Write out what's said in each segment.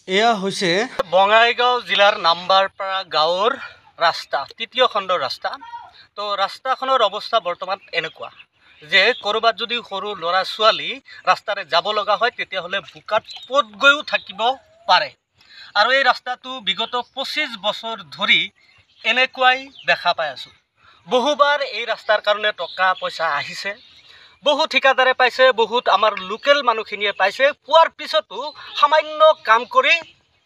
এয়া হৈছে বঙাইগাঁও জিলাৰ নাম্বাৰপাৰা গাঁৱৰ ৰাস্তা, তৃতীয় খণ্ডৰ ৰাস্তা। তো ৰাস্তাখনৰ অৱস্থা বৰ্তমান এনেকুৱা যে ক'ৰবাত যদি সৰু ল'ৰা ছোৱালী ৰাস্তাৰে যাব লগা হয় তেতিয়াহ'লে বোকাত পদ গৈও থাকিব পাৰে। আৰু এই ৰাস্তাটো বিগত 25 বছৰ ধৰি এনেকুৱাই দেখা পাই আছোঁ। বহুবাৰ এই ৰাস্তাৰ কাৰণে টকা পইচা আহিছে, বহু ঠিকাদাৰে পাইছে, বহুত আমাৰ লোকেল মানুহখিনিয়ে পাইছে। পোৱাৰ পিছতো সামান্য কাম কৰি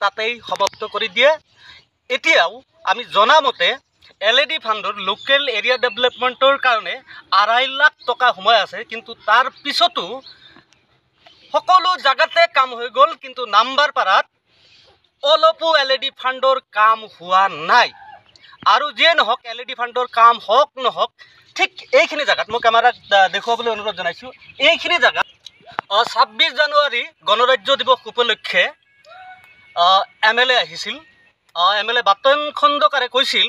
তাতেই সমাপ্ত কৰি দিয়ে। এতিয়াও আমি জনামতে LED ফাণ্ডৰ লোকেল এৰিয়া ডেভেলপমেণ্টৰ কাৰণে 2.5 লাখ টকা সোমাই আছে, কিন্তু তাৰ পিছতো সকলো জাগাতে কাম হৈ গ'ল, কিন্তু নাম্বাৰপাৰাত অলপো LED ফাণ্ডৰ কাম হোৱা নাই। আৰু যিয়ে নহওক LED ফাণ্ডৰ কাম হওক নহওক, ঠিক এইখিনি জেগাত মই কেমেৰাক দেখুৱাবলৈ অনুৰোধ জনাইছোঁ। এইখিনি জেগাত 26 জানুৱাৰী গণৰাজ্য দিৱস উপলক্ষে MLA আহিছিল। MLA বাতেন খণ্ডকাৰে কৈছিল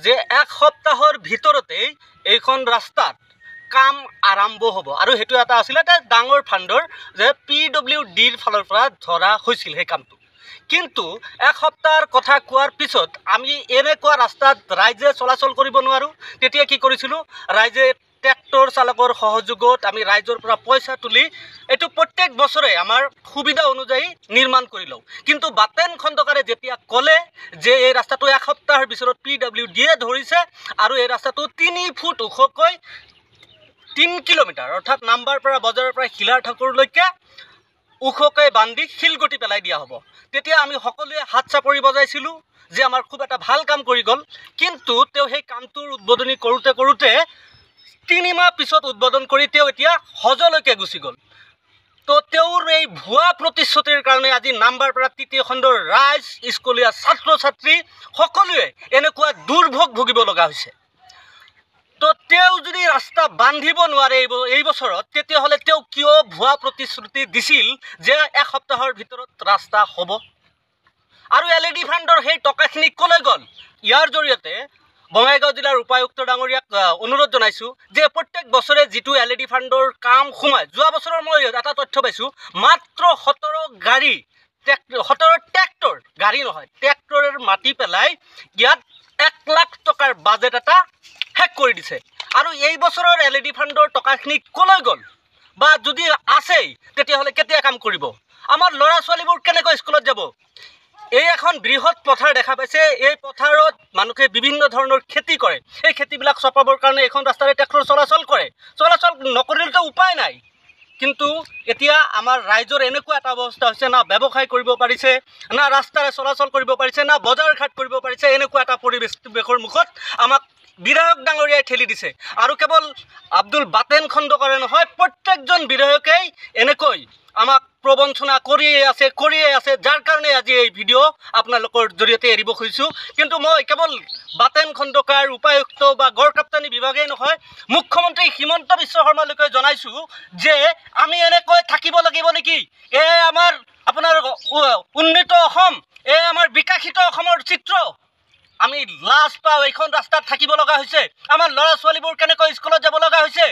যে 1 সপ্তাহৰ ভিতৰতেই এইখন ৰাস্তাত কাম আৰম্ভ হ'ব। আৰু সেইটো এটা আছিলে এটা ডাঙৰ ফাণ্ডৰ যে PWDৰ ফালৰ পৰা ধৰা হৈছিল সেই কামটো। কিন্তু 1 সপ্তাহৰ কথা কোৱাৰ পিছত আমি এনেকুৱা ৰাস্তাত ৰাইজে চলাচল কৰিব নোৱাৰোঁ। তেতিয়া কি কৰিছিলোঁ, ৰাইজে ট্ৰেক্টৰ চালকৰ সহযোগত আমি ৰাইজৰ পৰা পইচা তুলি এইটো প্ৰত্যেক বছৰে আমাৰ সুবিধা অনুযায়ী নিৰ্মাণ কৰি লওঁ। কিন্তু বাতেন খণ্ডকাৰে যেতিয়া ক'লে যে এই ৰাস্তাটো 1 সপ্তাহৰ ভিতৰত PWDয়ে ধৰিছে আৰু এই ৰাস্তাটো 3 ফুট ওখকৈ 3 কিলোমিটাৰ অৰ্থাৎ নাম্বাৰপাৰা বজাৰৰ পৰা শিলাৰ ঠাকুৰলৈকে ওখকৈ বান্ধি শিলগুটি পেলাই দিয়া হ'ব, তেতিয়া আমি সকলোৱে হাত চাপৰি বজাইছিলোঁ যে আমাৰ খুব এটা ভাল কাম কৰি গ'ল। কিন্তু তেওঁ সেই কামটোৰ উদ্বোধনী কৰোঁতে কৰোঁতে 3 মাহ পিছত উদ্বোধন কৰি তেওঁ এতিয়া হজলৈকে গুচি গ'ল। তো তেওঁৰ এই ভুৱা প্ৰতিশ্ৰুতিৰ কাৰণে আজি নাম্বাৰপাৰা তৃতীয় খণ্ডৰ ৰাইজ, স্কুলীয়া ছাত্ৰ ছাত্ৰী সকলোৱে এনেকুৱা দুৰ্ভোগ ভুগিব লগা হৈছে। তো তেওঁ যদি ৰাস্তা বান্ধিব নোৱাৰে এই বছৰত, তেতিয়াহ'লে তেওঁ কিয় ভুৱা প্ৰতিশ্ৰুতি দিছিল যে 1 সপ্তাহৰ ভিতৰত ৰাস্তা হ'ব? আৰু LED ফাণ্ডৰ সেই টকাখিনি ক'লৈ গ'ল? ইয়াৰ জৰিয়তে বঙাইগাঁও জিলাৰ উপায়ুক্ত ডাঙৰীয়াক অনুৰোধ জনাইছোঁ যে প্ৰত্যেক বছৰে যিটো LED ফাণ্ডৰ কাম সোমায়, যোৱা বছৰৰ মই এটা তথ্য পাইছোঁ, মাত্ৰ 17 গাড়ী 17 ট্ৰেক্টৰ, গাড়ী নহয় ট্ৰেক্টৰৰ মাটি পেলাই ইয়াত 1 লাখ টকাৰ বাজেট এটা শেষ কৰি দিছে। আৰু এই বছৰৰ LED ফাণ্ডৰ টকাখিনি ক'লৈ গ'ল? বা যদি আছেই তেতিয়াহ'লে কেতিয়া কাম কৰিব? আমাৰ ল'ৰা ছোৱালীবোৰ কেনেকৈ স্কুলত যাব? এই এখন বৃহৎ পথাৰ দেখা পাইছে, এই পথাৰত মানুহে বিভিন্ন ধৰণৰ খেতি কৰে। এই খেতিবিলাক চপাবৰ কাৰণে এখন ৰাস্তাৰে ট্ৰেক্টৰ চলাচল কৰে, চলাচল নকৰিলেতো উপায় নাই। কিন্তু এতিয়া আমাৰ ৰাইজৰ এনেকুৱা এটা অৱস্থা হৈছে, না ব্যৱসায় কৰিব পাৰিছে, না ৰাস্তাৰে চলাচল কৰিব পাৰিছে, না বজাৰ ঘাট কৰিব পাৰিছে। এনেকুৱা এটা পৰিৱেশৰ মুখত আমাক বিধায়ক ডাঙৰীয়াই ঠেলি দিছে। আৰু কেৱল আব্দুল বাতেন খণ্ডকাৰে নহয়, প্ৰত্যেকজন বিধায়কেই এনেকৈ আমাক প্ৰবঞ্চনা কৰিয়ে আছে, যাৰ কাৰণে আজি এই ভিডিঅ' আপোনালোকৰ জৰিয়তে এৰিব খুজিছোঁ। কিন্তু মই কেৱল বাতেন খণ্ডকাৰ, উপায়ুক্ত বা গড়কাপ্তানি বিভাগেই নহয়, মুখ্যমন্ত্ৰী হিমন্ত বিশ্ব শৰ্মালৈকে জনাইছোঁ যে আমি এনেকৈ থাকিব লাগিব নেকি? আমাৰ আপোনাৰ উন্নীত অসম, আমাৰ বিকাশিত অসমৰ চিত্ৰ। আমি লাজ পাওঁ, এইখন ৰাস্তাত থাকিব লগা হৈছে। আমাৰ ল'ৰা ছোৱালীবোৰ কেনেকৈ স্কুলত যাব লগা হৈছে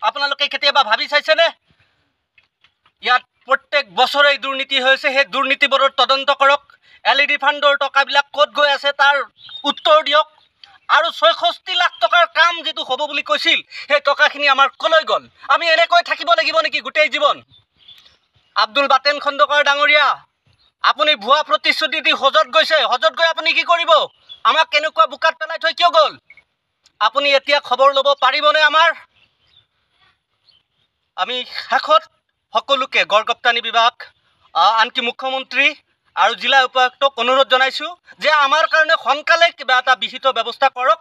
আপোনালোকে কেতিয়াবা ভাবি চাইছেনে? ইয়াত প্ৰত্যেক বছৰে দুৰ্নীতি হৈছে, সেই দুৰ্নীতিবোৰৰ তদন্ত কৰক। LED ফাণ্ডৰ টকাবিলাক ক'ত গৈ আছে তাৰ উত্তৰ দিয়ক। আৰু 66 লাখ টকাৰ কাম যিটো হ'ব বুলি কৈছিল, সেই টকাখিনি আমাৰ ক'লৈ গ'ল? আমি এনেকৈ থাকিব লাগিব নেকি গোটেই জীৱন? আব্দুল বাতেন খণ্ডকাৰ ডাঙৰীয়া, আপুনি ভুৱা প্ৰতিশ্ৰুতি দি হজত গৈছে। হজত গৈ আপুনি কি কৰিব? আমাক কেনেকুৱা বোকাত পেলাই থৈ কিয় গ'ল? আপুনি এতিয়া খবৰ ল'ব পাৰিবনে আমাৰ? আমি শেষত সকলোকে গড়কাপ্তানি বিভাগ, আনকি মুখ্যমন্ত্ৰী আৰু জিলা উপায়ুক্তক অনুৰোধ জনাইছোঁ যে আমাৰ কাৰণে সোনকালে কিবা এটা বিহিত ব্যৱস্থা কৰক।